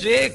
3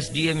SDM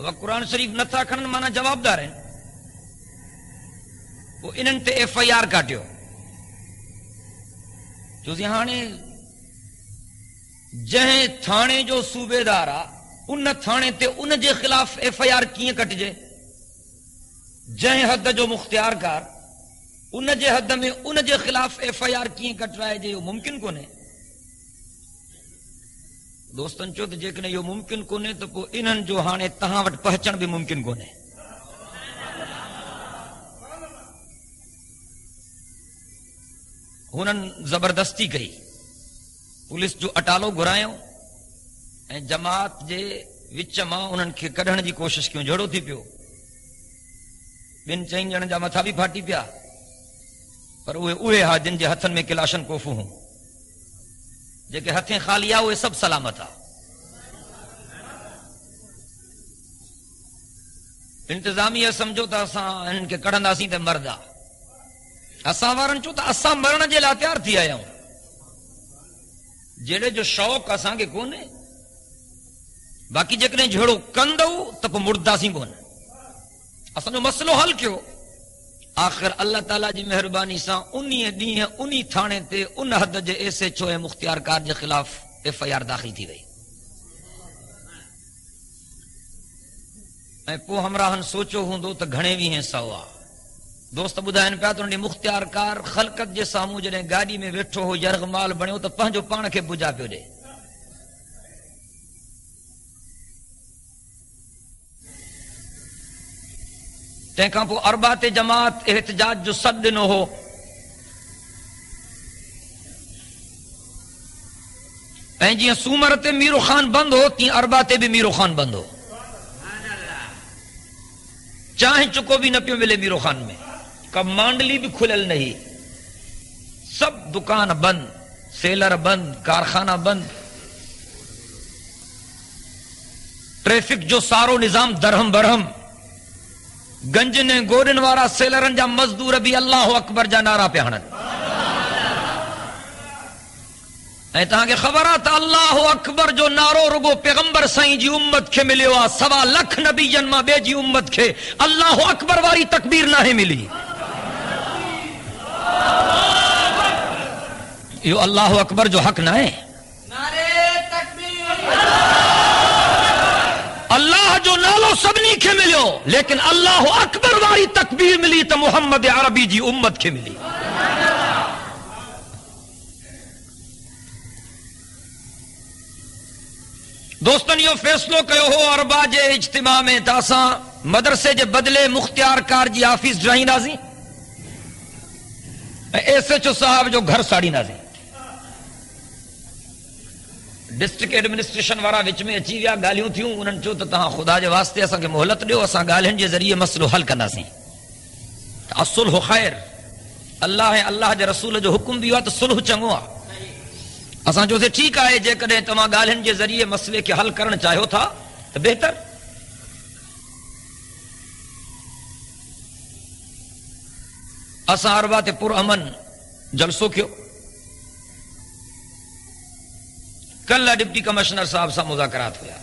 وہ قرآن شریف نتھا کھڑن مانا جوابدار ہیں وہ انہن تے ایف آئی آر کاٹیو جو ہانے جہیں تھانے جو صوبیدار آ ان تھانے تے ان جے خلاف ایف آئی آر کیے کٹجے جہیں حد جو مختیار کار ان جے حد میں ان جے خلاف ایف آئی آر کیے کٹرائے جے یہ ممکن کونے دوستن چو تے جیکنے یہ ممکن کونے تو پو انہن جو ہانے تہاں وٹ پہچن بھی ممکن کونے انہن زبردستی کئی پولیس جو اٹالو گھرائیوں جماعت جے وچ ماں انہن کے کڈھن جی کوشش کیوں جھڑو تھی پیو بن چین جن جا متھا بھی پھاٹی پیا پر اوے ہا جن جے ہتھن میں کلاشن کوفو ہوں جے کہ ہتھیں خالی آ وہ سب سلامت آ انتظامیہ سمجھو تا اساں ان کے کڈھنداسیں تے مردا اساں وارن چو تا اساں مرن جے لا تیار تھی آیا ہوں جڑے جو شوق اساں کے کونے باقی جکنے جھڑو کندو تب مرداسیں کون اساں جو مسئلو حل کیو آخر اللہ تعالیٰ جی مہربانی سان انہی ڈیہ انہی تھانے تے ان حد جے ایسے چوئے مختیار کار جے خلاف ایف آئی آر داخل تھی وئی پو ہمراہن سوچو ہوں دو تو گھنے بھی ہیں سوا دوست بدھائن پیا تو مختیار کار خلقت جے سامو جڑے گاڑی میں ویٹھو ہو یرغ مال بنیو تو پنجو پان کے بجا پیو دے تینکھاں پو اربات جماعت احتجاج جو صد نو ہو جی سومرت میرو خان بند ہو تین اربات بھی میرو خان بند ہو چاہیں چکو بھی نہ پیو ملے میرو خان میں کب مانڈلی بھی کھلل نہیں سب دکان بند سیلر بند کارخانہ بند ٹریفک جو سارو نظام درہم برہم گنج نے گورن وارا سیلرن جا مزدور بھی اللہ اکبر جا نعرہ پہ ہنن تاں کہ خبرات اللہ اکبر جو نعرو رگو پیغمبر سائیں جی امت کے ملے ہوا 1.25 لاکھ نبی جنما بے جی امت کے اللہ اکبر واری تکبیر نہ ہے ملی یہ اللہ اکبر جو حق نہ ہے اللہ جو نالو سبنی کے ملیو لیکن اللہ اکبر واری تکبیر ملی تو محمد عربی جی امت کے ملی دوستن یہ فیصلو کہو ہو اربا جے اجتماع میں تاساں مدرسے جے بدلے مختیار کار جی آفیس جائیں نازی ایسے چو صاحب جو گھر ساڑی نازی ڈسٹرکٹ ایڈمنسٹریشن وارا وچ میں اچھی ویا گالیوں تھیوں انہن چو تہاں خدا جے واسطے اساں کے مہلت ڈیو اساں گالہن جے ذریعے مسئلو حل کناسیں الصلح خیر اللہ ہے اللہ جے رسول جو حکم بھی ہوا تو صلح چنگو آ اساں جو سے ٹھیک آئے جے کدے تمہاں گالہن جے ذریعے مسئلے کے حل کرنا چاہو تھا تو بہتر اساں اربات پر امن جلسو کیو کل ڈپٹی کمشنر صاحب سے مذاکرات ہوا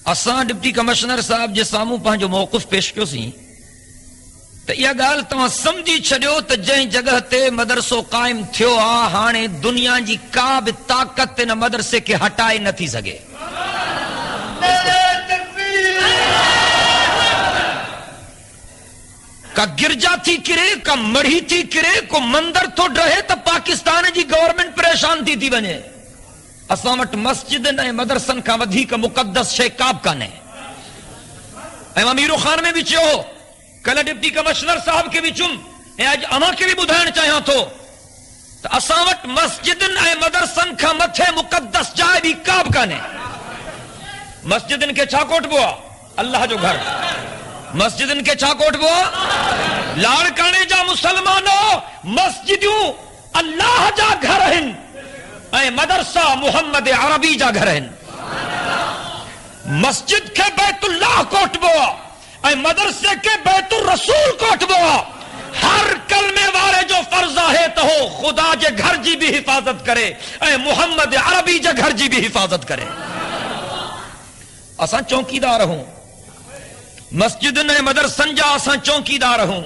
اساں ڈپٹی کمشنر صاحب جے ساموں پنجو موقف پیش کیو سی تو یہ گال تمہیں سمجھی چھڑیو تو جہیں جگہ تے مدرسو قائم تھیو آ ہانے دنیا جی کا بھی طاقت نہ مدرسے کے ہٹائے نہ تھی سگے کا گرجا تھی کرے کا مڑھی تھی کرے کو مندر تو رہے تو پاکستان جی گورنمنٹ پریشان تھی بنے اساں وٹ مسجد نے مدرسن کا ودھی کا مقدس شے کعب کا نے امیرو خان میں بھی چو کل ڈپٹی کمشنر صاحب کے بھی چم آج اما کے بھی بدھائن چاہیاں تو اساں وٹ مسجد نے مدرسن کا متھے مقدس جائے بھی کعب کا نے مسجد کے چھاکوٹ بوا اللہ جو گھر مسجد کے چھاکوٹ بوا لاڑ کرنے جا مسلمانوں مسجدوں اللہ جا گھر ہیں اے مدرسہ محمد عربی جا گھر ہیں مسجد کے بیت اللہ کوٹ بوا اے مدرسے کے بیت الرسول کوٹ بوا ہر کلمے والے جو فرض ہے تو ہو خدا جے گھر جی بھی حفاظت کرے اے محمد عربی جے گھر جی بھی حفاظت کرے اساں چوکیدار ہوں مسجد نے مدرسن جا اساں چوکیدار ہوں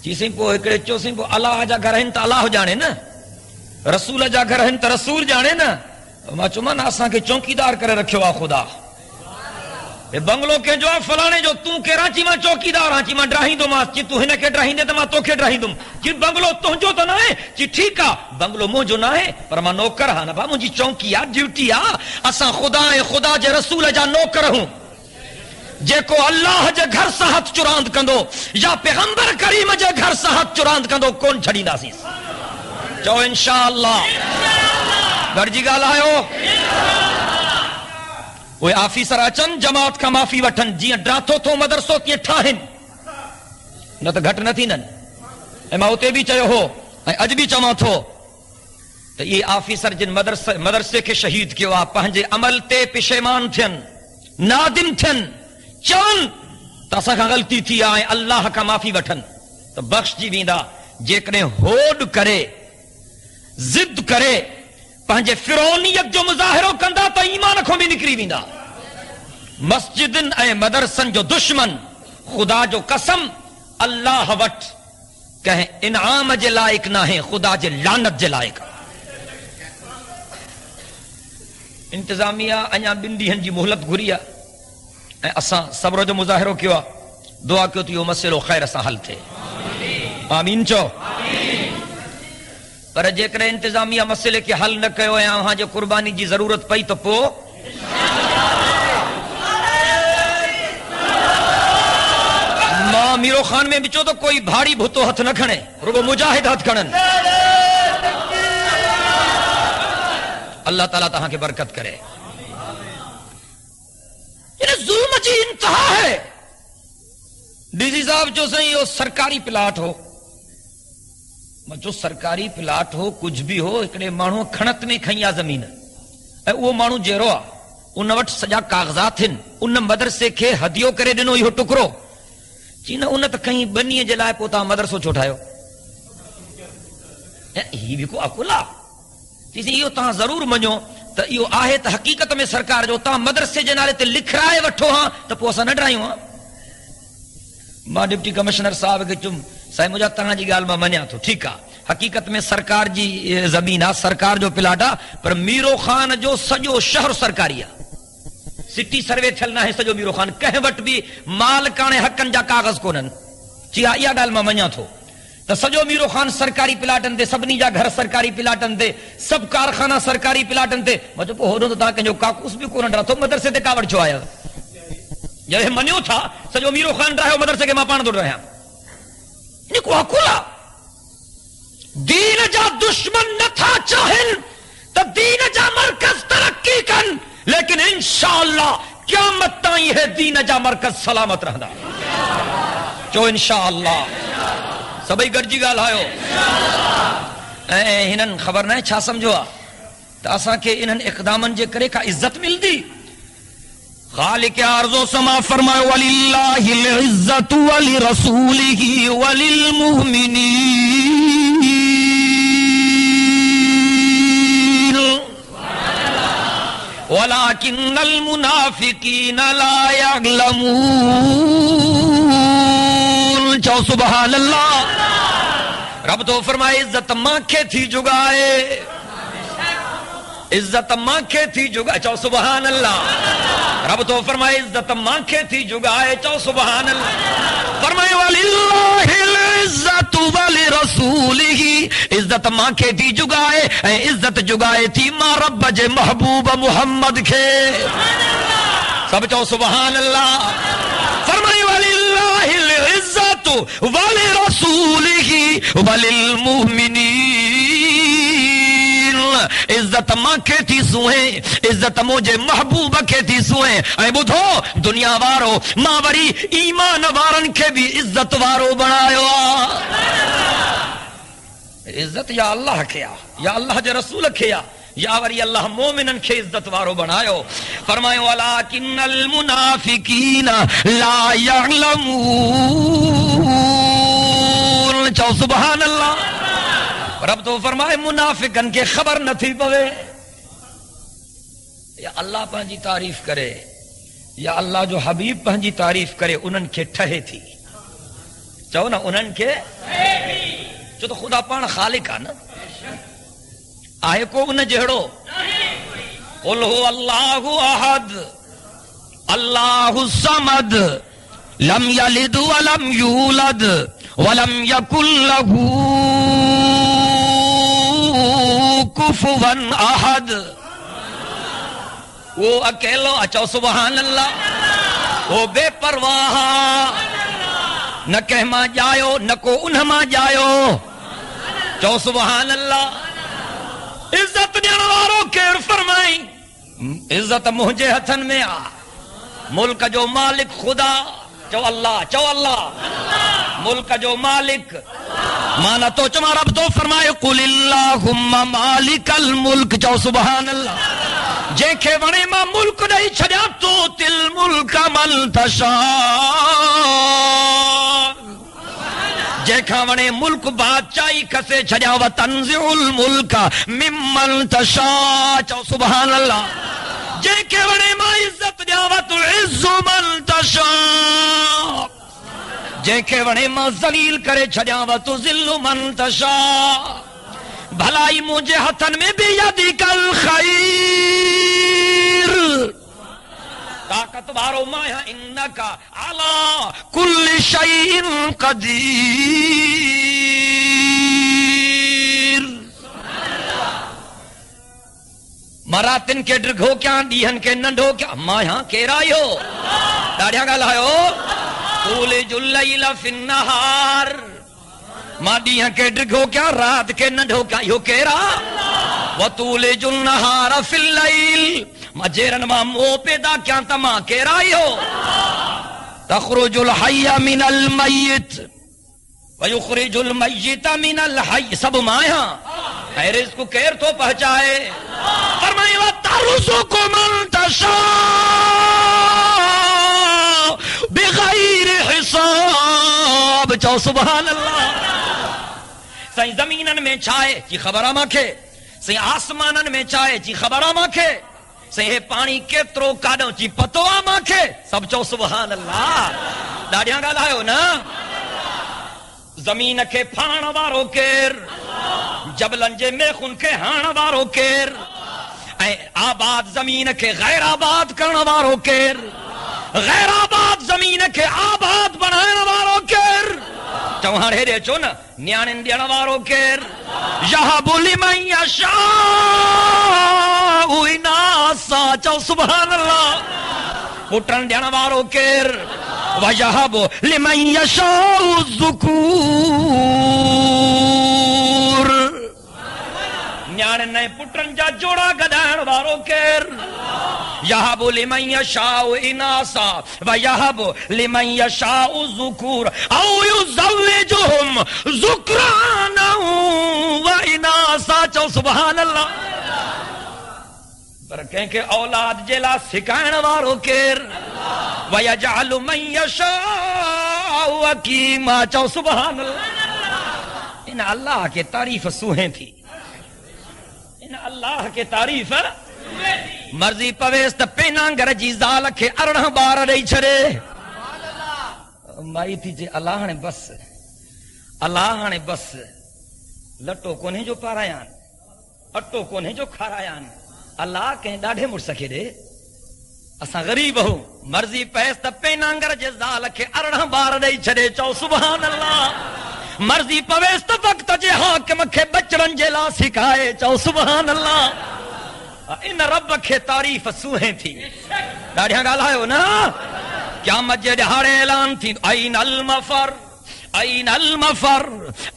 چیسیں پو ایکڑے چوسیں پو اللہ جا گھر ہیں تا اللہ جانے نا رسول جا گھر ہیں تا رسول جانے نا ما چومان اساں کے چوکیدار کرے رکھو آ خدا بنگلو کے جو فلانے جو تو کے رانچی ماں چوکیدار رانچی ماں ڈراہی دو ماں چی تو ہنے کے ڈراہی دے تو ماں تو کے ڈراہی دوں چی بنگلو تو جو تو نہ ہے چی ٹھیک آ بنگلو مو جو نہ ہے پر ماں نوکر ہاں نا با مجھے چونکی آ ڈیوٹی آ اساں خدا جے رسول جا نوکر ہوں جے کو اللہ جے گھر سہت چراند کندو یا پیغمبر کریم جے گھر سہت چراند کندو کون چھڑی ناسیس چو انشاءاللہ گرجی گال آئیو وہ آفیسر اچن جماعت کا معافی وٹھن جی ڈراتو تو مدرسو تی ٹھاہن نہ تو گھٹ نہ تھی نن اے ماں ہوتے بھی چاہے ہو اج بھی چاہاں تھو تو یہ آفیسر جن مدرسے کے شہید کیو آپ پہنجے عمل تے پشیمان تھن نادم تھن چون تاسا کا غلطی تھی آئے اللہ کا معافی وٹھن تو بخش جی ویندا جیکنے ہوڈ کرے ضد کرے پہنجے فرعونیت جو مظاہروں کندا تو ایمان کو بھی نکری ویندا مسجدن اے مدرسن جو دشمن خدا جو قسم اللہ وٹ کہیں انعام جے لائق نہ ہے خدا جے لعنت جے لائق انتظامیہ انیا بندی ہن جی مہلت گھریا اساں صبر جو مظاہروں کیا دعا کیوں تو یہ مسئلہ خیر اساں حل تھے آمین چو پر جے کرے انتظامیہ مسئلے کے حل نہ کہو یا وہاں جو قربانی جی ضرورت پئی تو پو ماں میرو خان میں بچو تو کوئی بھاری بھتو ہتھ نہ کھنے رگو مجاہد ہتھ کھنن اللہ تعالیٰ تہاں کے برکت کرے ظلم جی انتہا ہے ڈی سی صاحب جو سہیں یہ سرکاری پلاٹ ہو جو سرکاری پلاٹ ہو کچھ بھی ہو اکڑے مانو کھنت میں کھنیا زمین وہ مانو جیرو ان وٹ سجا کاغذات ہیں ان مدرسے کے ہدیو کرے دنو یہ ٹکرو چینا ان تو کہیں بنی جلائے پوتا مدرسو چھوٹایو یہ بھی کو اکولا چیزیں یہ تاں ضرور منو تو یہ آہے تو حقیقت میں سرکار جو تاں مدرسے جنالے تے لکھ رائے وٹھو ہاں تو پوسا نہ ڈرائیوں ہاں ماں ڈپٹی کمشنر صاحب کے چم سائیں مجھا تہاں جی گال میں منیا تو ٹھیک ہے حقیقت میں سرکار جی زمین آ سرکار جو پلاٹا پر میرو خان جو سجو شہر سرکاری سٹی سروے تھلنا ہے سجو میرو خان کہیں وٹ بھی مالکانے حقن جا کاغذ کونن چیا یا گال میں منیا تھو تو سجو میرو خان سرکاری پلاٹن دے سبنی جا گھر سرکاری پلاٹن دے سب کارخانہ سرکاری پلاٹن دے مجھے پو ہو دو تا کہ جو کاکوس بھی کونن رہا تو مدرسے دے کاوڑ چھو آیا جب منیو تھا سجو میرو خان رہے ہو مدرسے کے ماں پان دو رہے ہیں انہیں کو حقولا دین جا دشمن نہ تھا چاہن تو دین جا مرکز ترقی کن لیکن انشاءاللہ قیامت تائیں ہے دین جا مرکز سلامت رہنا جو انشاءاللہ سبھی گرجی گال آئو انہن خبر نہ چھا سمجھوا تو اساں کے انہن اقدامن جے کرے کا عزت مل دی خالق ارض و سما فرمائے وللہ العزت ولرسولہ وللمؤمنین ولكن المنافقین لا يعلمون چاہو سبحان اللہ رب تو فرمائے عزت ماں کے تھی جگائے عزت ماں کے تھی جگائے چاہو سبحان اللہ رب تو فرمائے عزت ماں کے تھی جگائے چاہو سبحان اللہ فرمائے وللہ العزت ولرسولہ عزت ماں کے تھی جگائے عزت جگائے تھی ماں رب جے محبوب محمد کے سب چاہو سبحان اللہ فرمائے وللہ العزت ولرسولہ وللمؤمنین عزت ماں کے تھی سوہیں عزت مجھے محبوب کے تھی سوہیں اے بدھو دنیا وارو ماں وری ایمان وارن کے بھی عزت وارو بنایو عزت یا اللہ کیا یا اللہ جے رسول کیا یا وری اللہ مومنن کے عزت وارو بنایو فرمائے ولکن المنافقین لا يعلمون چو سبحان اللہ. رب تو فرمائے منافقن کے خبر نہ تھی پوے. یا اللہ پنجی تعریف کرے یا اللہ جو حبیب پنجی تعریف کرے انہن کے ٹھہے تھی. چو نا انہن کے جو تو خدا پان خالق ہے نا. آئے کو ان جہڑو قل هو اللہ احد اللہ الصمد لم یلد ولم یولد ولم یکن له کفوا احد. وہ اکیلو اچو سبحان اللہ. وہ بے پرواہ نہ کہ ماں جایو نہ کو انہ ماں جایو. چو سبحان اللہ. عزت دینے وارو کیر فرمائی عزت مجھے ہتھن میں آ. ملک جو مالک خدا چو اللہ چو اللہ. ملک جو مالک مانا تو چما رب تو فرمائے قل اللہم مالک الملک. چو سبحان اللہ. جے کے ونے ماں ملک نہیں چھڑیا تو تل ملک من تشاء. جے کھا ونے ملک بادشاہی کسے چھڑیا و تنزع الملک ممن تشاء. چو سبحان اللہ. جے کے ونے ماں عزت دیا و تعز من تشاء. جے کے ونے ماں ذلیل کرے چھڑیا و تذل من تشاء. بھلائی مجھے ہتھن میں بھی یدی کل خیر. طاقت بارو مایا انکا علا کل شیء قدیر. مراتن کے ڈرگھو کیا ڈیہن کے ننڈو کیا مایا کیرائی ہو ڈاڑیا گا لائیو. تولج اللیل فی النہار ماں ڈیہن کے ڈرگھو کیا رات کے ننڈو کیا یو کیرا. وَتُولِجُ النَّهَارَ فِي اللَّيْلِ ماں جیرن ماں مو پیدا کیا تا ماں کیرائی ہو. تخرج الحی من المیت ویخرج المیت من الحی. سب ماں یہاں اے رزق کیر تو پہنچائے. فرمائی وَتَرْزُقُ مَن تَشَاءُ بِغَيْرِ حِسَابٍ. چو سبحان اللہ. سائیں زمینن میں چھائے چی خبر آماں کھے. سائیں آسمانن میں چھائے چی خبر آماں کھے. سائیں پانی کیترو کاڑوں چی پتو آماں کھے. سب چو سبحان اللہ. ڈاڑیاں گا لائیو نا. زمین کے پھان وارو کیر. جبلن جے میخن کے ہان وارو کیر. آباد زمین کے غیر آباد کرن وارو کیر. غیر آباد زمین کے آباد بنائن وارو کیر. چوہاں رہے چو نا نیانن دیان وارو کیر. یہب لمن یشاء اناسا. چو سبحان اللہ. پٹن دیان وارو کیر. ویہب لمن یشاء الذکور. نیانن نئے پٹن جا جوڑا گدان وارو کیر. یہب لمن یشاء اناسا ویہب لمن یشاء الذکور او یزوجہم ذکرانا و اناسا. چو سبحان اللہ. پر کہیں کہ اولاد جلا سکھائن وارو کیر. ویجعل من یشاء وکیما. چو سبحان اللہ. ان اللہ کے تعریف سوہیں تھی. ان اللہ کے تعریف مرضی پویست پینانگر جی زال کے ارڑھ بار رہی چھڑے. مائی تھی جے اللہ نے بس اللہ نے بس لٹو کونے جو پارایان اٹو کونے جو کھارایان. اللہ کہیں ڈاڑھے مڑ سکے دے. اساں غریب ہوں. مرضی پویست پینانگر جی زال کے ارڑھ بار رہی چھڑے. چو سبحان اللہ. مرضی پویست وقت جے حاکم کے بچڑن جلا سکھائے. چو سبحان اللہ. ان رب کے تعریف سوہیں تھی. ڈاڑیاں گالا ہے نا. کیا مجھے دہاڑے اعلان تھی. این المفر این المفر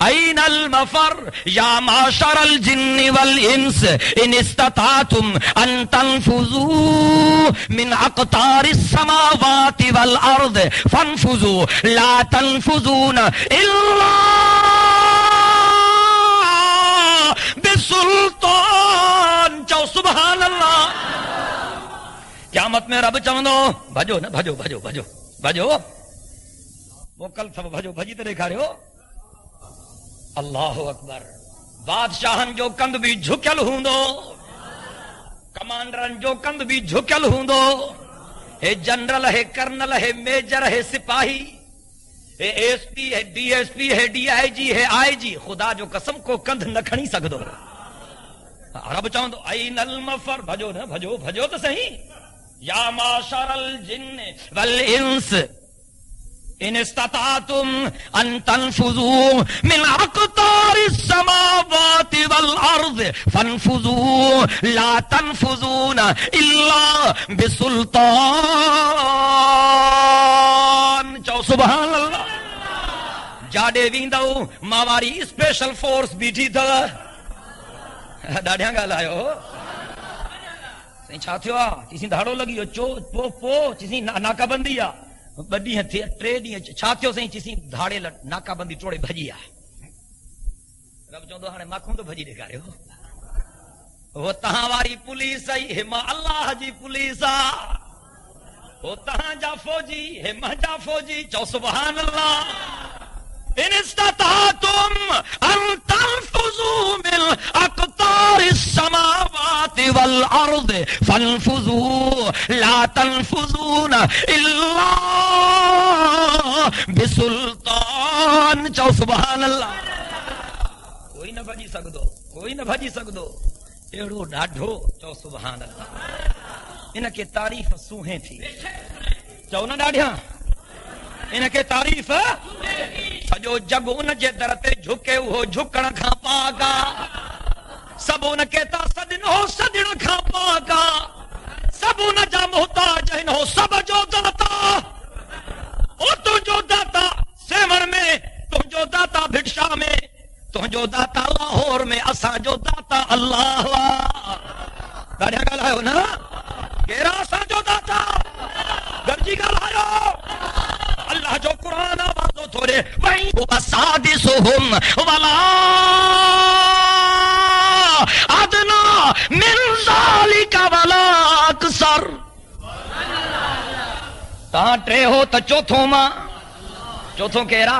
این المفر یا معاشر الجن والانس ان استطعتم ان تنفذوا من اقطار السماوات والارض فانفذوا لا تنفذون الا بسلطان. چو سبحان اللہ. قیامت میں رب چوندو بھجو نا بھجو بھجو بھجو بھجو. وہ کل تھا بھجو بھجی تے ڈیکھارے ہو. اللہ اکبر. بادشاہن جو کند بھی جھکل ہوندو، کمانڈرن جو کند بھی جھکل ہوندو، ہے جنرل ہے کرنل ہے میجر ہے سپاہی ہے ایس پی ہے ڈی ایس پی ہے ڈی آئی جی ہے آئی جی، خدا جو قسم کو کندھ نہ کھڑی سکدو. رب چاہندو این المفر، بھجو نا بھجو بھجو تو صحیح. یا معاشر الجن والانس ان استطعتم ان تنفذوا من اقطار السماوات والارض فانفذوا لا تنفذون الا بسلطان. چو سبحان اللہ. جاڈے ویندو ماواری اسپیشل فورس بیٹھی تھا. ڈاڈیاں ڳالهايو سائیں چھا تھيو آ چيسين دهاڙو لڳيو چو پو پو چيسين ناڪا بندي آ ٻ ڏينهن ٿي 3 ڏينهن چھا ٿيو سائیں چيسين دهاڙي ناڪا بندي ٽوڙي ڀڄي آ. رب چوندو هاڻي ماکون تو ڀڄي ڏيکاريو. وہ تہاں واری پولیس آئی ہے ماں اللہ جی پولیس آ. وہ تہاں جا فوجی ہے ماں جا فوجی. چو سبحان اللہ. ان استطعتم ان تنفذوا من اقطار السماوات والارض فانفذوا لا تنفذون الا بسلطان. چو سبحان اللہ. کوئی نہ بھجی سگدو، کوئی نہ بھجی سگدو اڑو ڈاڈھو. چو سبحان اللہ. ان کے تعریف سوہیں تھی. چو نہ ڈاڈھیاں ان کے تعریف سجو جگ ان جے در تے جھکے وہ جھکن کھا پاگا. سب ان کے تا سدن ہو سدن کھا پاگا. سب ان جا محتاج ہن ہو سب جو داتا. او تو جو داتا سیون میں، تو جو داتا بھٹشا میں، تو جو داتا لاہور میں، اساں جو داتا اللہ وا. ڈاڈیا ڳالهايو نا کیرا اساں جو داتا گرجی ڳالهايو. اللہ جو قرآن آوازو تھوڑے وَإِنْ وَسَادِسُهُمْ وَلَا أَدْنَى مِنْ ذَلِكَ وَلَا أَكْثَرُ. تاں ٹرے ہو تا چوتھوں ماں چوتھوں کیرا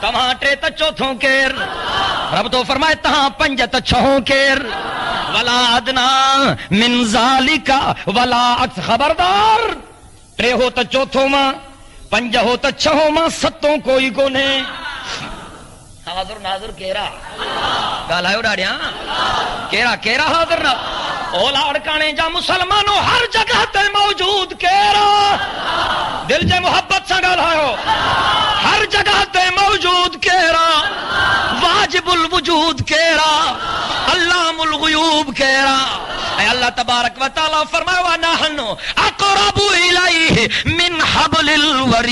تمہاں ٹرے تا چوتھوں کیر. رب تو فرمائے تہاں پنج تا چھہوں کیر. وَلَا أَدْنَى مِنْ ذَلِكَ وَلَا أَكْثَرُ. خبردار ٹرے ہو تا چوتھوں ماں، پنج ہو تا چھہوں ماں، ستوں کوئی کونے. حاضر ناظر کیرا ڳالهايو ڏاڍياں کیرا کیرا حاضر نہ. اولاد کانے جا مسلمانوں ہر جگہ تے موجود کیرا. دل جے محبت سان ڳالهايو. ہر جگہ تے موجود کیرا. واجب الوجود کیرا. علام الغیوب کیرا. اے اللہ تبارک و تعالی فرمایا وَنَحْنُ أَقْرَبُ إِلَيْهِ مِنْ حَبْلِ الْوَرِيدِ.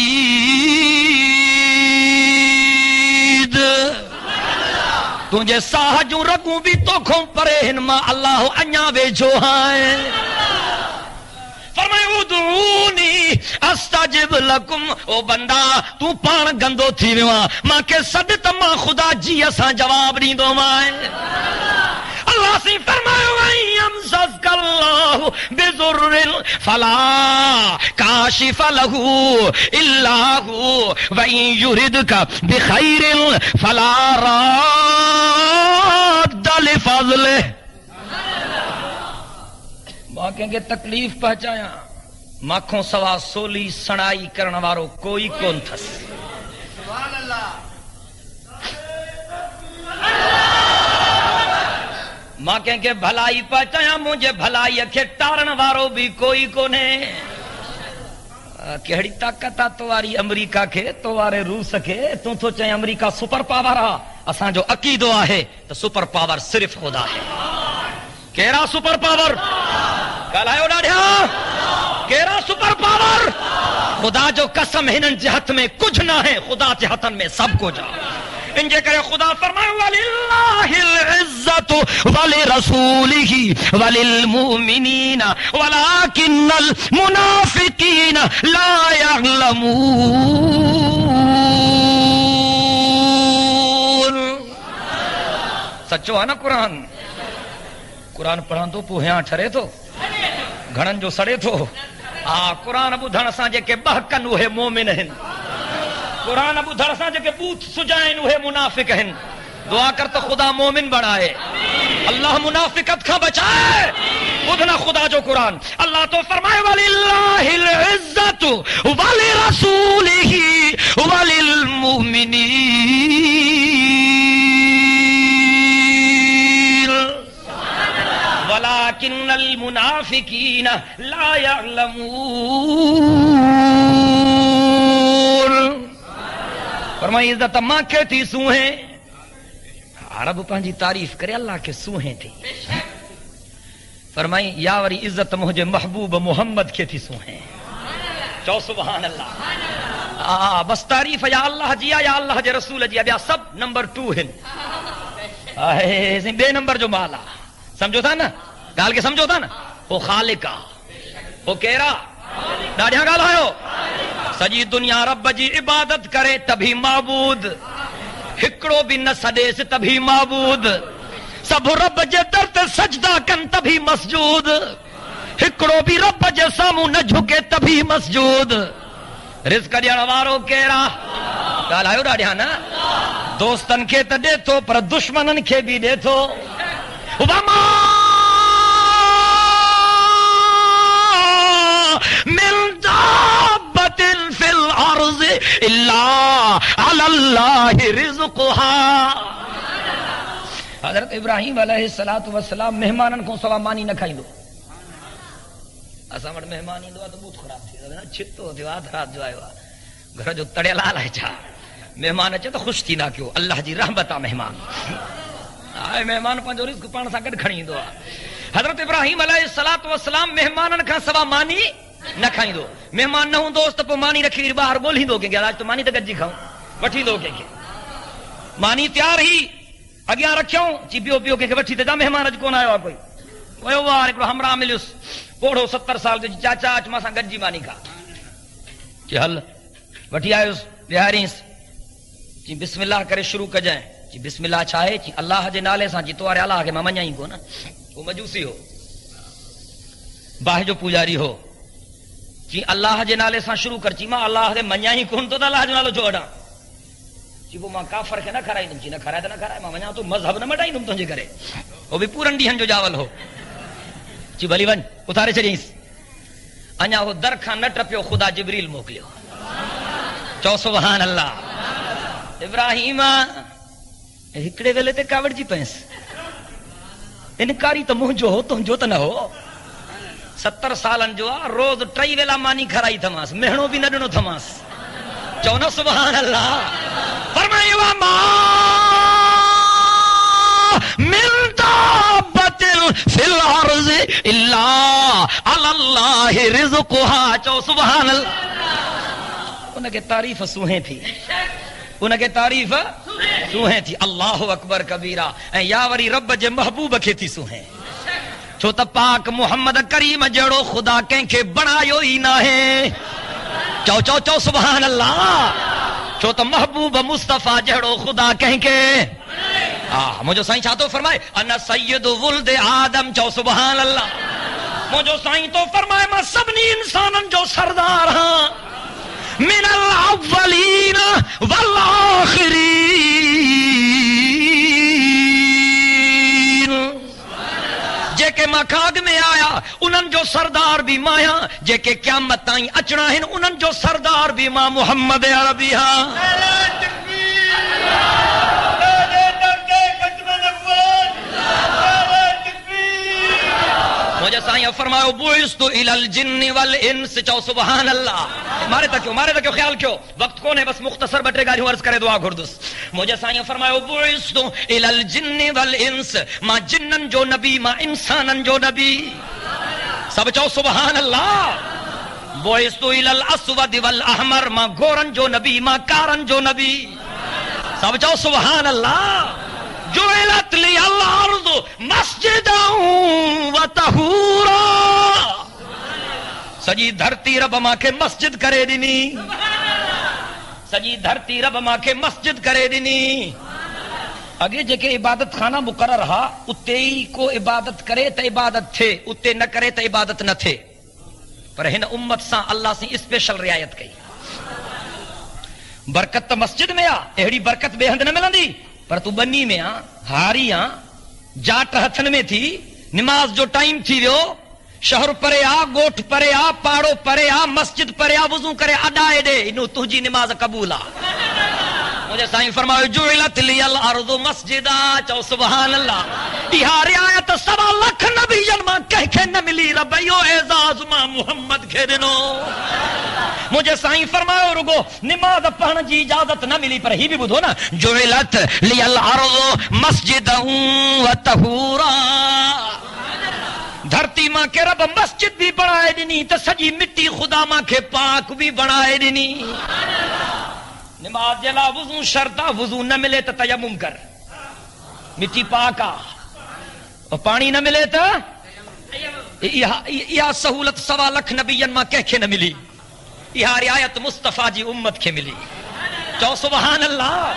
تجھے ساہ جو رگوں بھی تو کھوں پرے ہنما اللہ انیا ویجھو ہائے. فرمائے ادعونی استجب لکم. او بندہ تو پان گندو تھی ویواں ماں کے سد تما خدا جی اساں جواب ڈیندو مائے. اللہ سی فرمائے وَيَمْسَسْكَ اللَّهُ بِضُرٍّ فَلَا كَاشِفَ لَهُ إِلَّا هُوَ وَإِن يُرِدْكَ بِخَيْرٍ فَلَا رَادَّ لِفَضْلِهِ. ماں کہیں گے تکلیف پہنچایا ماکھوں سوا سولی سنائی کرن وارو کوئی کون تھس. سبحان اللہ. ماں کہیں کہ بھلائی پہنچایا مجھے بھلائی کے ٹارن وارو بھی کوئی کونے. کہڑی طاقت تو واری امریکہ کے تو وارے روس کے تو چاہے امریکہ سپر پاور آ. اساں جو عقیدو ہے تو سپر پاور صرف خدا ہے. کیرا سپر پاور ڳالهايو ڏاڍا کیرا سپر پاور. خدا جو قسم ہنن جے ہتھ میں کچھ نہ ہے، خدا جے ہتھن میں سب کچھ ہے. ان جے کرے خدا فرمائے وَلِلَّهِ الْعِزَّةُ وَلِرَسُولِهِ وَلِلْمُؤْمِنِينَ وَلَكِنَّ الْمُنَافِقِينَ لَا يَعْلَمُونَ. سچو ہے نا قرآن. قرآن پڑھان تو پوہیاں ٹھرے تو گھڑن جو سڑے تو. قرآن ٻدھڻ سان جيڪي بهڪن اهي مومن آهن. قرآن ابو دھرساں جو کہ بوت سجائن وہ منافق ہیں. دعا کر تو خدا مومن بنائے, اللہ منافقت کا بچائے. بدھنا خدا جو قرآن اللہ تو فرمائے وَلِلَّهِ الْعِزَّةُ وَلِرَسُولِهِ وَلِلْمُؤْمِنِينَ وَلَكِنَّ الْمُنَافِقِينَ لَا يَعْلَمُونَ. فرمائے عزت ماں کے تھی سوہیں, عرب پانجی تعریف کرے اللہ کے سوہیں تھی. فرمائی یا وری عزت مجھے محبوب محمد کے تھی سوہیں. چو سبحان اللہ. بس تعریف یا اللہ جیا یا اللہ جے رسول جیا بیا سب نمبر 2 ہیں. بے نمبر جو مالا سمجھو تھا نا گال کے سمجھو تھا نا وہ خالقہ وہ کہرا ڈاڑیاں گال آئو سجی دنیا رب جی عبادت کرے تبھی معبود, ہکڑو بھی نہ سدے سے تبھی معبود, سب رب جے در تے سجدہ کن تبھی مسجود, ہکڑو بھی رب جے ساموں نہ جھکے تبھی مسجود. رزق ڈیڑ وارو کیڑا گال آیو ڈاڑیا نا دوستن کے تے دے تو پر دشمنن کے بھی دے تو. وما من دابۃ فی الارض الا علی اللہ رزقها. حضرت ابراہیم علیہ السلام مہمانن کو سوا مانی نہ کھائیں دو. اساں وٹ مہمان ایندو تو بہت خراب تھی نا چھتو تھی رات جو آیا گھر جو تڑے لال ہے چا مہمان اچے تو خوش تھی نہ کیوں اللہ جی رحمت مہمان آئے مہمان پنجو رزق پان سا گڈ کھڑی دو. حضرت ابراہیم علیہ السلام مہمانن کا سوا مانی نہ کھائیں دو. مہمان نہ ہوں دوست پہ مانی رکھی باہر گول ہی دو کہ آج تو مانی تو گجی کھاؤں وٹھی دو کہ مانی تیار ہی اگیاں رکھیوں چی پیو پیو کہ وٹھی تے جا مہمان اج کون آیا کوئی ویو وار ایکڑو ہمراہ ملیس پوڑو 70 سال جو چاچا اچ ما سا گجی مانی کھا چی حل وٹھی آیوس بہاریس چی بسم اللہ کرے شروع کجائیں چی بسم اللہ چاہے چی اللہ جے نالے سان چی توارے اللہ کے ماما ñaئی کو نا وہ مجوسی ہو باہ جو پوجاری ہو چی اللہ جے نالے سان شروع کر چی ماں اللہ دے منñaئی کون تو اللہ جو نالو جوڑا چی وہ ماں کافر کے نہ کھرائی دم چی نہ کھرائے تو نہ کھرائے ماں منñا تو مذہب نہ مٹائی دم تنجے کرے وہ بھی پورن ڈیہن جو جاول ہو چی بھلی ون اتارے چلیس انیا ہو در کھان نہ ٹپیو خدا جبریل موکلیو. چو سبحان اللہ. ابراہیم ہکڑے ویلے تے کاوڑ جی پینس انکاری تو منہ جو ہو تو جو تو نہ ہو 70 سالن جو روز ٹائی ویلا مانی کھرائی تھماس مہنو بھی نہ ڈنو تھماس. چونا سبحان اللہ. فرمائے وما من دابۃ فی الارض الا علی اللہ رزقها. چو سبحان اللہ. ان کے تعریف سوہیں تھی ان کے تعریف سوہیں تھی. اللہ اکبر کبیرہ. یا وری رب جے محبوب کے تھی سوہیں چھو تا پاک محمد کریم جڑو خدا کہیں کے بنایو ہی نہ ہے. چو چو چو سبحان اللہ. چھو تا محبوب مصطفیٰ جڑو خدا کہیں کے مجھو سائیں چاہتو فرمائے انا سید ولد آدم. چو سبحان اللہ. مجھو سائیں تو فرمائے میں سبنی انسانن جو سردار ہاں من الاولین والآخرین. جے کہ مکھاگ میں آیا انہن جو سردار بھی مایا جے کہ قیامت تائیں اچنا ہیں انہن جو سردار بھی ماں محمد عربی ہاں. مجھے سائیں فرماؤ بعثت الی الجن والانس. چو سبحان اللہ. مارے تک خیال کیوں وقت کون ہے بس مختصر بٹے گا عرض کرے دعا گردس. مجھے سائیں فرماؤ بعثت الی الجن والانس. ماں جنن جو نبی ماں انسانن جو نبی سب. چو سبحان اللہ. بعثت الی الاسود والاحمر. ماں گورن جو نبی ماں کارن جو نبی سب. چو سبحان اللہ. جعلت لی الارض مسجدا وطہورا. سجی دھرتی رب ماں کے مسجد کرے دینی. سجی دھرتی رب ماں کے مسجد کرے دینی. اگے جے کہ عبادت خانہ مقرر ہا اتے ہی کو عبادت کرے تو عبادت تھے اتے نہ کرے تو عبادت نہ تھے. پر ہن امت سا اللہ سے اسپیشل رعایت کئی. برکت تو مسجد میں آ، اہڑی برکت بے ہند نہ ملندی، پر تو بنی میں آ، ہاری آ، جاٹ ہتھن میں تھی، نماز جو ٹائم تھی ویو، شہر پرے آ، گوٹھ پرے آ، پاڑو پرے آ، مسجد پرے آ، وضو کرے اڈائے دے، انو تجھی نماز قبول آ. مجھے سائیں فرماؤ جعلت لی الارض مسجدا، چو سبحان اللہ. یہ رعایت 1.25 لاکھ نبیین ماں کہہ کے نہ ملی، ربیو اعزاز ماں محمد کے دنو. مجھے سائیں فرماؤ رگو نماز پڑھن جی اجازت نہ ملی، پر ہی بھی بدھو نا، جعلت لی الارض مسجدا و طہورا. دھرتی ماں کے رب مسجد بھی بنائے ڈنی تو سجی مٹی خدا ماں کے پاک بھی بنائے ڈنی. نماز جلا وضو شرطا، وضو نہ ملے تو تیمم کر، مٹی پاکا، اور پانی نہ ملے تو یہ سہولت 1.25 لاکھ نبیین ماں کہہ کے نہ ملی، یہ رعایت مصطفیٰ جی امت کے ملی. چو سبحان اللہ.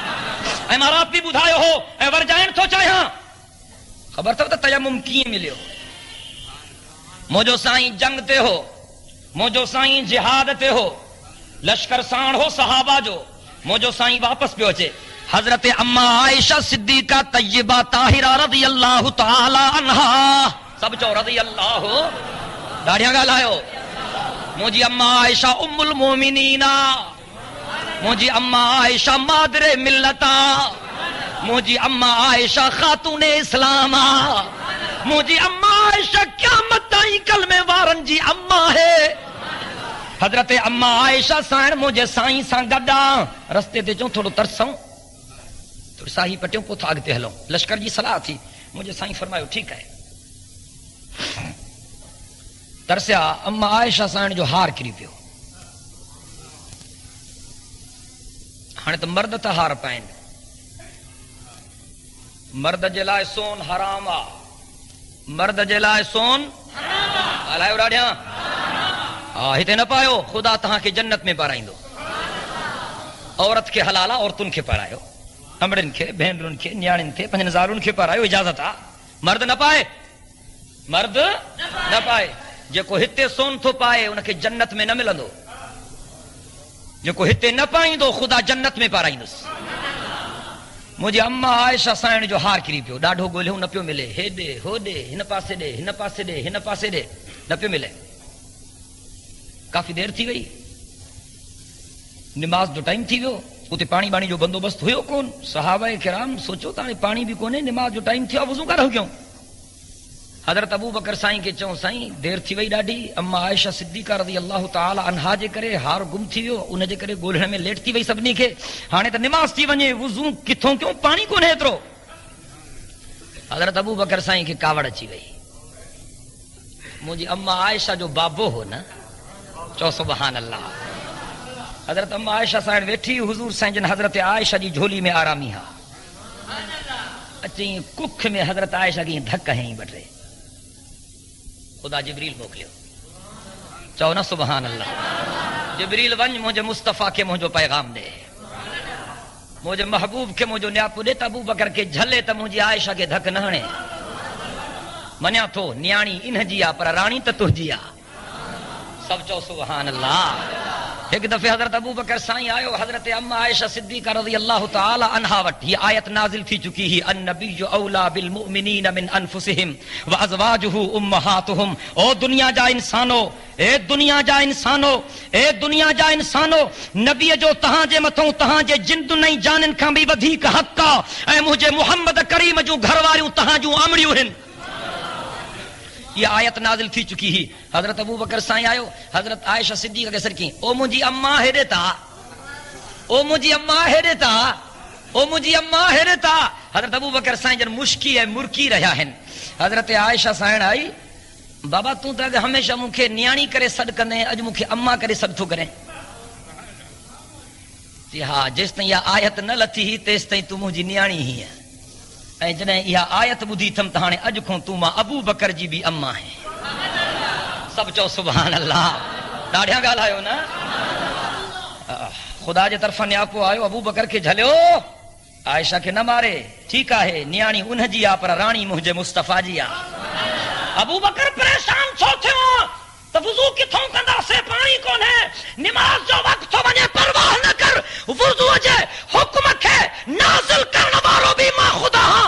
اے مارات بھی بدھائے ہو، اے ورجائن تو چاہے ہاں خبر تو تیمم کیے ملیو. موجو سائیں جنگ تے ہو، موجو سائیں جہاد تے ہو، لشکر سان ہو صحابہ جو، موجو سائیں واپس پہ اچے. حضرت اما عائشہ صدیقہ طیبہ طاہرہ رضی اللہ تعالی عنہا، سب چو رضی اللہ، داڑیاں گا لائیو. مجھے اما عائشہ ام المومنین، مجھے اما عائشہ مادر ملتا، مجھے اما عائشہ خاتون اسلام، مجھے اما عائشہ قیامت تائیں کلمے وارن جی اما ہے. حضرت اما عائشہ سائن مجھے سائیں سان گڈا رستے تے چوں تھوڑو ترسوں، تھوڑی ساہی پٹیوں کو تھاگتے ہلوں، لشکر جی صلاح تھی. مجھے سائیں فرمایو ٹھیک ہے. ترسیا اما عائشہ سائن جو ہار کری پیو، ہاں تو مرد تا ہار پائن، مرد جلائے سون حرام آ، مرد جلائے سون الائے اڑاڑیاں ہتے نہ پایو، خدا تہاں کے جنت میں پارائیں دو. عورت کے حلالہ عورتن کے پارایو، امڑن کے بہنرن کے نیاڑن کے پنجنزارن کے پارایو، اجازت آ. مرد نہ پائے، مرد نہ پائے. جو کو ہتے سون تو پائے ان کے جنت میں نہ ملندو، جو کو ہتے نہ پائیں دو خدا جنت میں پارائیں دوس. مجھے اما عائشہ سائن جو ہار کری پیو، ڈاڑھو گولہوں نہ پیو ملے، ہے دے ہو دے، ہن پاسے دے، ہن پاسے دے، ہن پاسے دے، نہ پیو ملے. کافی دیر تھی گئی، نماز جو ٹائم تھی ویو، اتے پانی بانی جو بندوبست ہوئے کون. صحابہ کرام سوچو تانے پانی بھی کونے، نماز جو ٹائم تھیا وضو کر ہو کیوں. حضرت ابو بکر سائیں کے چوں سائیں دیر تھی وئی ڈاڈی. اما عائشہ صدیقہ رضی اللہ تعالی عنہا جے کرے ہار گم تھی ویو، ان جے کرے گولھن میں لیٹ تھی وئی سبنی کے. ہانے تے نماز تھی ونجے، وضو کتھوں کیوں، پانی کونے اترو. حضرت ابو بکر سائیں کے کاوڑ اچی وئی. مجھے اما عائشہ جو بابو ہو نا، چو سبحان اللہ. حضرت اما عائشہ سائن ویٹھی، حضور سائن جن حضرت عائشہ جی جھولی میں آرامی ہا اچھی ککھ میں حضرت عائشہ کی دھک ہیں بٹ رہے. خدا جبریل موکلیو، چو نا سبحان اللہ. جبریل ونج مجھے مصطفیٰ کے مجھو پیغام دے، مجھے محبوب کے مجھو نیاپو دے. ابو بکر کے جھلے تا مجھے عائشہ کے دھک نہنے منیا تو نیانی انہ جیا پر رانی تا تو جیا. سب چو سبحان اللہ. ایک دفعہ حضرت ابو بکر سائیں آئے، حضرت اما عائشہ صدیقہ رضی اللہ تعالی عنہا وٹ یہ آیت نازل تھی چکی ہی، النبی اولا بالمؤمنین من انفسہم وازواجہ امہاتہم. او دنیا جا انسانو، اے دنیا جا انسانو، اے دنیا جا انسانو، نبی جو تہاں جے متھوں تہاں جے جند نہیں جانن کھاں بھی ودھیک حق آ. اے مجھے محمد کریم جو گھر واریوں تہاں جو آمڑیوں ہن. یہ آیت نازل تھی چکی ہی. حضرت ابو بکر سائیں آئے، حضرت عائشہ صدیقہ کے سر کی، او مجھے اما ہے دیتا، او مجھے اما ہے دیتا، او مجھے اما ہے دیتا. حضرت ابو بکر سائیں جن مشکی ہے مرکی رہا ہیں. حضرت عائشہ سائن آئی، بابا تو تا ہمیشہ مکھے نیانی کرے صد کنے، اج مکھے اما کرے صد تو کریں. جی ہاں، جس تائیں یہ آیت نہ لتھی ہی تیس تائیں تو مجھے نیانی ہی ہے. جنہیں یہ آیت بدھی تھم تہانے اج کھوں تو ماں ابو بکر جی بھی اما ہیں. سب چو سبحان اللہ. ڈاڑھیاں گال آئے ہو نا. خدا جے طرف نیاپو آئے ابو بکر کے جھلے ہو، عائشہ کے نہ مارے. ٹھیک ہے، نیانی انہ جی آ پر رانی مجھے مصطفیٰ جی آ. ابو بکر پریشان چھو تھے ہو تو وضو کتھوں کندا سے پانی کون ہے. نماز جو وقت تو بنے پرواہ نہ کر، وضو جے حکم کھے نازل کرن وارو بھی ماں خدا ہاں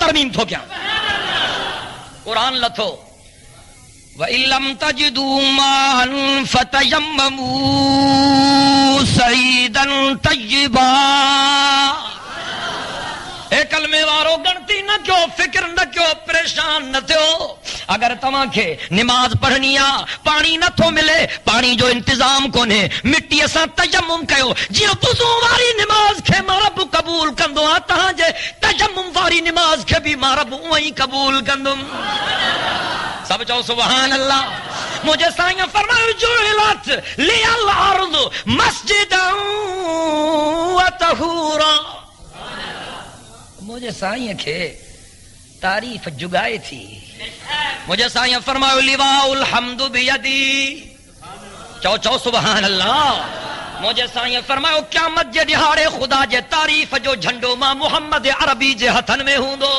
ترمیم تھو کیا قرآن لتھو وَإِن لَّمْ تَجِدُوا مَاءً فَتَيَمَّمُوا صَعِيدًا طَيِّبًا اے کلمے وارو گنتی نہ کیوں فکر نہ کیوں پریشان نہ تھو اگر تمہاں کے نماز پڑھنی آ پانی نہ تھو ملے پانی جو انتظام کونے مٹی اساں تیمم کیو جیو وضو واری نماز کے ماں رب قبول کندو آ تہاں جے تیمم واری نماز کے بھی ماں رب وہی قبول کندم سب چاہو سبحان اللہ مجھے سائیں فرمایا جعلت لی الارض مسجدا وطہورا مجھے سائیں کے تعریف جگائے تھی مجھے سائیں فرمایا لواء الحمد بیدی چاہو چاہو سبحان اللہ مجھے سائیں فرمایا قیامت جے دہاڑے خدا جے تعریف جو جھنڈو ماں محمد عربی جے ہتھن میں ہوندو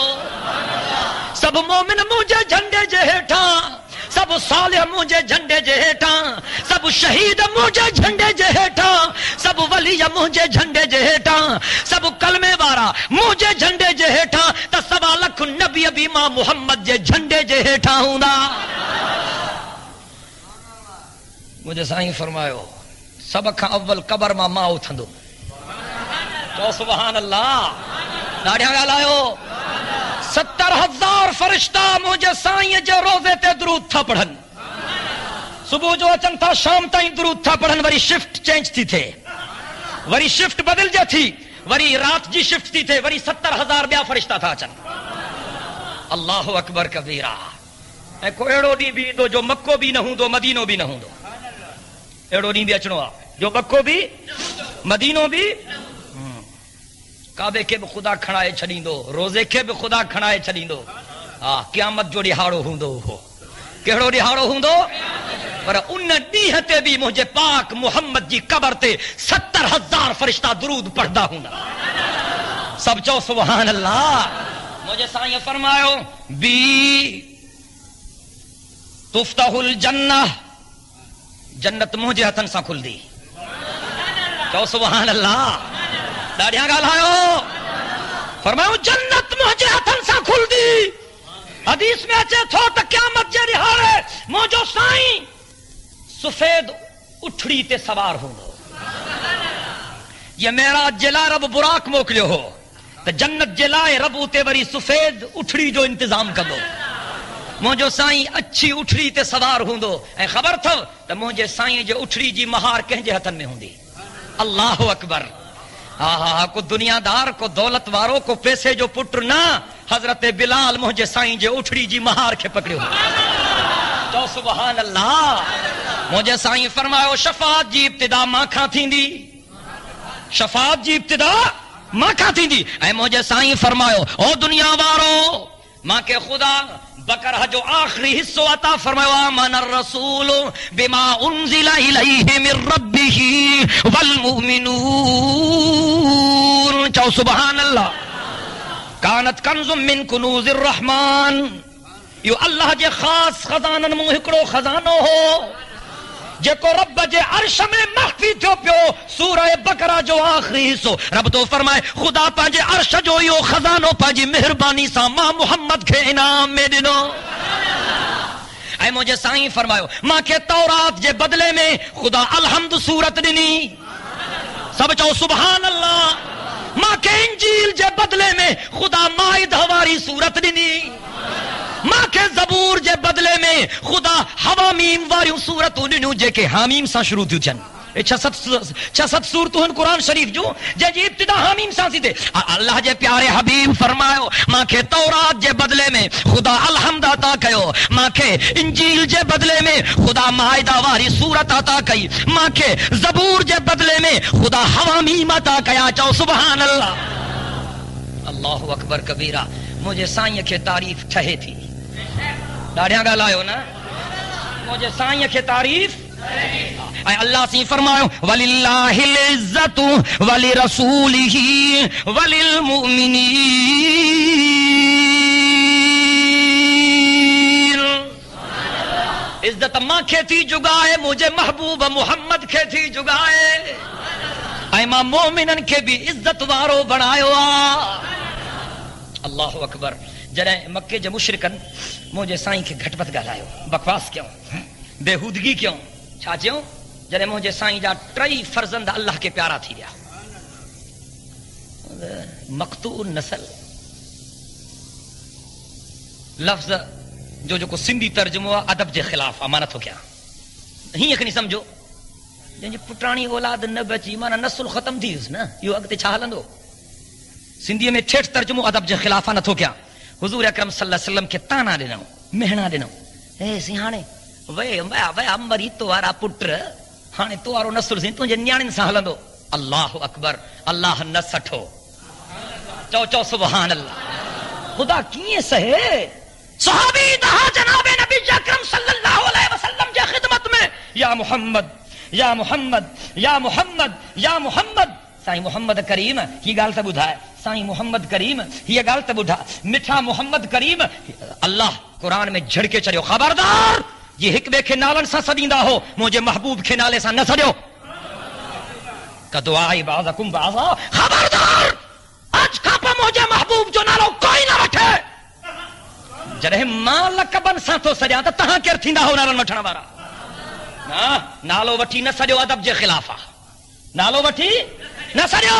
سب مومن مجھے جھنڈے جے ہیٹھاں سب صالح مجھے جھنڈے جے ہیٹھاں سب شہید مجھے جھنڈے جے ہیٹھاں سب ولی مجھے جھنڈے جے ہیٹھاں سب کلمے وارا مجھے جھنڈے جے ہیٹھاں تا 1.25 لکھ نبی ابھی ماں محمد جے جھنڈے جے ہیٹھاں ہوندا مجھے سائیں فرمایا سب کھاں اول قبر ماں اٹھندو تو سبحان اللہ ڈاڑیاں ڳالهايو 70,000 فرشتہ مجھے سائیں جو روزے تے درود تھا پڑھن صبح جو اچن تھا شام تائیں درود تھا پڑھن وری شفٹ چینج تھی تھے وری شفٹ بدل جا تھی وری رات جی شفٹ تھی تھے وری 70,000 بیا فرشتہ تھا اچن اللہ اکبر کبیرہ کو ایڑو ڈی بھی دو جو مکو بھی نہ ہوں دو مدینو بھی نہ ہوں دو ایڑو ڈی بھی اچنو آ جو مکو بھی مدینو بھی کعبے کے بھی خدا کھڑائے چھڑیندو روزے کے بھی خدا کھڑائے چھڑیندو قیامت جو ڈیہاڑو ہوندو ہو کیڑو ڈیہاڑو ہوندو پر ان ڈیہ تے بھی مجھے پاک محمد جی قبر تے 70,000 فرشتہ درود پڑھدا ہوندا سب چو سبحان اللہ مجھے سائیں فرماؤ بی تفتح الجنہ جنت مجھے ہتھن سا کھل دی چو سبحان اللہ ڈاڑیاں ڳالهايو فرماؤ جنت مجھے ہتھن سا کھل دی حدیث میں اچے تھو تا قیامت جے دہاڑے موجو سائیں سفید اٹھڑی تے سوار ہوندو یہ میرا جلا رب براق موکلیو ہو تا جنت جلائے رب تے وری سفید اٹھڑی جو انتظام کندو موجو سائیں اچھی اٹھڑی تے سوار ہوندو اے خبر تھو تا موجے سائیں جے اٹھڑی جی مہار کہیں ہتھن میں ہوندی اللہ اکبر کو دنیا دار کو دولت وارو کو پیسے جو پٹر نہ حضرت بلال مجھے سائیں جے اٹھڑی جی مہار کے پکڑیو تو سبحان اللہ مجھے سائیں فرماؤ شفاعت جی ابتدا ماں کھاں تھیندی شفاعت جی ابتدا ماں کھاں تھیندی اے مجھے سائیں فرماؤ او دنیا وارو ماں کے خدا بقرہ جو آخری حصہ عطا فرمایا آمن الرسول بما انزل الیہ من ربہ والمؤمنون چاہو سبحان اللہ کانت کنز من کنوز الرحمن یو اللہ جے خاص خزانن مو ہکڑو خزانو ہو جے کو رب جے عرش میں مخفی تھو پیو سورہ بقرہ جو آخری حصو رب تو فرمائے خدا پانجے عرش جو یو خزانو پانجی مہربانی سا ماں محمد کے انعام میں دنو اے مجھے سائیں فرمائے ماں کے تورات جے بدلے میں خدا الحمد سورت دنی سب چاہو سبحان اللہ ماں کے انجیل جے بدلے میں خدا مائد ہواری سورت دنی ماں کے زبور جے بدلے میں خدا حوامیم واریوں سورتوں ڈنو جے کے حامیم سا شروع تھیو چن 6 سورتوں ہیں قرآن شریف جو جے جی ابتدا حامیم سا سی دے اللہ جے پیارے حبیب فرمایو ماں کے تورات جے بدلے میں خدا الحمد عطا کیو ماں کے انجیل جے بدلے میں خدا مائدہ واری سورت عطا کئی ماں کے زبور جے بدلے میں خدا حوامیم عطا کیا چاہو سبحان اللہ اللہ اکبر کبیرہ مجھے سائیں کے تعریف ٹھہے تھی ڈاڑیاں ڳالهايو نا مجھے سائیں کے تعریف اے اللہ سی فرماؤ وَلِلَّهِ الْعِزَّةُ وَلِرَسُولِهِ وَلِلْمُؤْمِنِينَ عزت ماں کھے تھی جگائے مجھے محبوب محمد کھے تھی جگائے ایما مومنن کے بھی عزت وارو بنایو اللہ اکبر جڏهن مکے جے مشرکن مجھے سائیں کے گھٹ پت ڳالهايو بکواس کیوں بےہودگی کیوں چھا چیوں جڏهن مجھے سائیں جا 3 فرزند اللہ کے پیارا تھی ویا مقطوع نسل لفظ جو سندھی ترجمو ادب کے خلاف مانا تو کیا ہی نہیں سمجھو جن جی پٹرانی اولاد نہ بچی مانا نسل ختم تھی نا یہ اگتے چھا ہلندو سندھی میں ٹھیٹ ترجمو ادب کے خلاف نہ تو کیا حضور اکرم صلی اللہ علیہ وسلم کے تانا ڏنو مہنا ڏنو اے سیانے وے امری تو وارا پٹر ہانے تو وارو نسل سی تجھے نیاڻن سان ہلندو اللہ اکبر اللہ نہ سٹھو چو سبحان اللہ خدا کیے سہے صحابی دہا جناب نبی اکرم صلی اللہ علیہ وسلم کی خدمت میں یا محمد یا محمد یا محمد یا محمد سائیں محمد کریم یہ گال تے بدھائے سائیں محمد کریم یہ گال تے بدھا میٹھا محمد کریم اللہ قرآن میں جھڑکے چڑھو خبردار یہ ایک بے کے نالن سا سدیندا ہو مجھے محبوب کے نالے سا نہ سدیو کا دعائی بعضکم بعضا خبردار آج کھاپا مجھے محبوب جو نالو کوئی نہ رکھے جڑے ماں لقبن سا تو سجا تو تہاں کیر تھیندا ہو نالن وٹھن وارا نالو وٹھی نہ سجو ادب جے خلاف نالو وٹھی نہ سجو